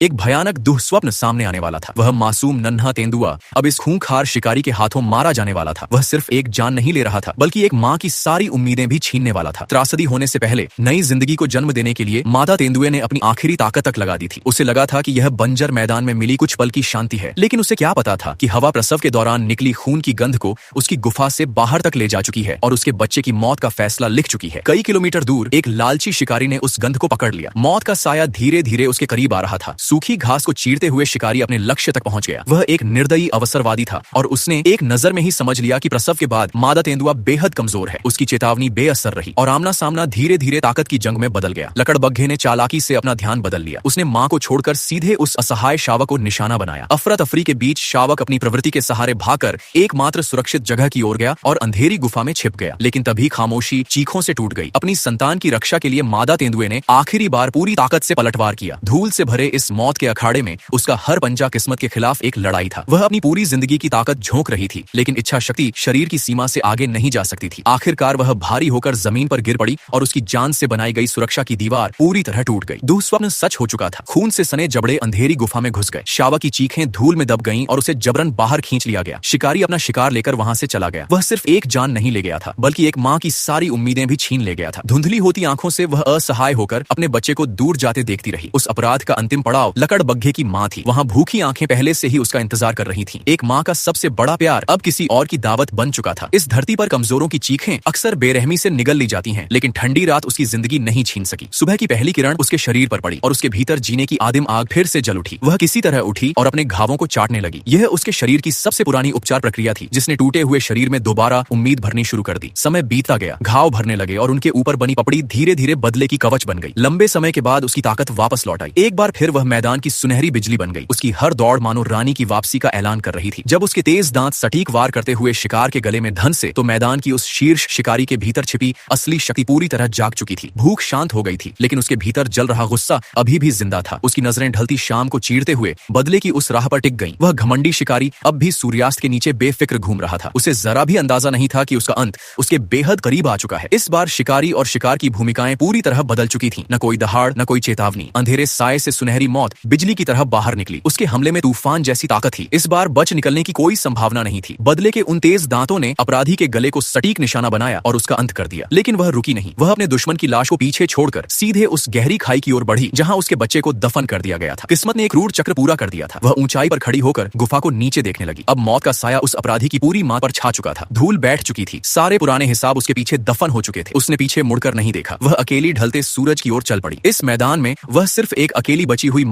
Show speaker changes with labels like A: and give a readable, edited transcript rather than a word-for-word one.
A: एक भयानक दुःस्वप्न सामने आने वाला था। वह मासूम नन्हा तेंदुआ अब इस खूंखार शिकारी के हाथों मारा जाने वाला था। वह सिर्फ एक जान नहीं ले रहा था, बल्कि एक माँ की सारी उम्मीदें भी छीनने वाला था। त्रासदी होने से पहले नई जिंदगी को जन्म देने के लिए मादा तेंदुए ने अपनी आखिरी ताकत तक लगा दी थी। उसे लगा था कि यह बंजर मैदान में मिली कुछ पल की शांति है, लेकिन उसे क्या पता था कि हवा प्रसव के दौरान निकली खून की गंध को उसकी गुफा से बाहर तक ले जा चुकी है और उसके बच्चे की मौत का फैसला लिख चुकी है। कई किलोमीटर दूर एक लालची शिकारी ने उस गंध को पकड़ लिया। मौत का साया धीरे धीरे उसके करीब आ रहा था। सूखी घास को चीरते हुए शिकारी अपने लक्ष्य तक पहुंच गया। वह एक निर्दयी अवसरवादी था और उसने एक नजर में ही समझ लिया कि प्रसव के बाद मादा तेंदुआ बेहद कमजोर है। उसकी चेतावनी बेअसर रही और आमना सामना धीरे धीरे ताकत की जंग में बदल गया। लकड़बग्घे ने चालाकी से अपना ध्यान बदल लिया। उसने मां को छोड़कर सीधे उस असहाय शावक को निशाना बनाया। अफरा तफरी के बीच शावक अपनी प्रवृत्ति के सहारे भागकर एकमात्र सुरक्षित जगह की ओर गया और अंधेरी गुफा में छिप गया। लेकिन तभी खामोशी चीखों से टूट गई। अपनी संतान की रक्षा के लिए मादा तेंदुए ने आखिरी बार पूरी ताकत से पलटवार किया। धूल से भरे इस मौत के अखाड़े में उसका हर पंजा किस्मत के खिलाफ एक लड़ाई था। वह अपनी पूरी जिंदगी की ताकत झोंक रही थी, लेकिन इच्छा शक्ति शरीर की सीमा से आगे नहीं जा सकती थी। आखिरकार वह भारी होकर जमीन पर गिर पड़ी और उसकी जान से बनाई गई सुरक्षा की दीवार पूरी तरह टूट गई। दुःस्वप्न सच हो चुका था। खून से सने जबड़े अंधेरी गुफा में घुस गए। शावक की चीखें धूल में दब गईं और उसे जबरन बाहर खींच लिया गया। शिकारी अपना शिकार लेकर वहां से चला गया। वह सिर्फ एक जान नहीं ले गया था, बल्कि एक माँ की सारी उम्मीदें भी छीन ले गया था। धुंधली होती आंखों से वह असहाय होकर अपने बच्चे को दूर जाते देखती रही। उस अपराध का अंतिम पड़ाव लकड़बग्घे की माँ थी। वहां भूखी आंखें पहले से ही उसका इंतजार कर रही थीं। एक माँ का सबसे बड़ा प्यार अब किसी और की दावत बन चुका था। इस धरती पर कमजोरों की चीखें अक्सर बेरहमी से निगल ली जाती हैं, लेकिन ठंडी रात उसकी जिंदगी नहीं छीन सकी। सुबह की पहली किरण उसके शरीर पर पड़ी और उसके भीतर जीने की आदिम आग फिर से जल उठी। वह किसी तरह उठी और अपने घावों को चाटने लगी। यह उसके शरीर की सबसे पुरानी उपचार प्रक्रिया थी, जिसने टूटे हुए शरीर में दोबारा उम्मीद भरनी शुरू कर दी। समय बीतता गया, घाव भरने लगे और उनके ऊपर बनी पपड़ी धीरे धीरे बदले की कवच बन गई। लंबे समय के बाद उसकी ताकत वापस लौट आई। एक बार फिर वह मैदान की सुनहरी बिजली बन गई। उसकी हर दौड़ मानो रानी की वापसी का ऐलान कर रही थी। जब उसके तेज दांत सटीक वार करते हुए शिकार के गले में धंसे, तो मैदान की उस शीर्ष शिकारी के भीतर छिपी असली शक्ति पूरी तरह जाग चुकी थी। भूख शांत हो गई थी, लेकिन उसके भीतर जल रहा गुस्सा अभी भी जिंदा था। उसकी नजरें ढलती शाम को चीरते हुए बदले की उस राह पर टिक गईं। वह घमंडी शिकारी अब भी सूर्यास्त के नीचे बेफिक्र घूम रहा था। उसे जरा भी अंदाजा नहीं था कि उसका अंत उसके बेहद करीब आ चुका है। इस बार शिकारी और शिकार की भूमिकाएं पूरी तरह बदल चुकी थीं। न कोई दहाड़, न कोई चेतावनी। अंधेरे साए से सुनहरी मौत बिजली की तरह बाहर निकली। उसके हमले में तूफान जैसी ताकत थी। इस बार बच निकलने की कोई संभावना नहीं थी। बदले के उन तेज दांतों ने अपराधी के गले को सटीक निशाना बनाया और उसका अंत कर दिया। लेकिन वह रुकी नहीं। वह अपने दुश्मन की लाश को पीछे छोड़कर सीधे उस गहरी खाई की ओर बढ़ी, जहां उसके बच्चे को दफन कर दिया गया था। किस्मत ने एक क्रूर चक्र पूरा कर दिया था। वह ऊंचाई पर खड़ी होकर गुफा को नीचे देखने लगी। अब मौत का साया उस अपराधी की पूरी मां पर छा चुका था। धूल बैठ चुकी थी। सारे पुराने हिसाब उसके पीछे दफन हो चुके थे। उसने पीछे मुड़कर नहीं देखा। वह अकेली ढलते सूरज की ओर चल पड़ी। इस मैदान में वह सिर्फ एक अकेली बची हुई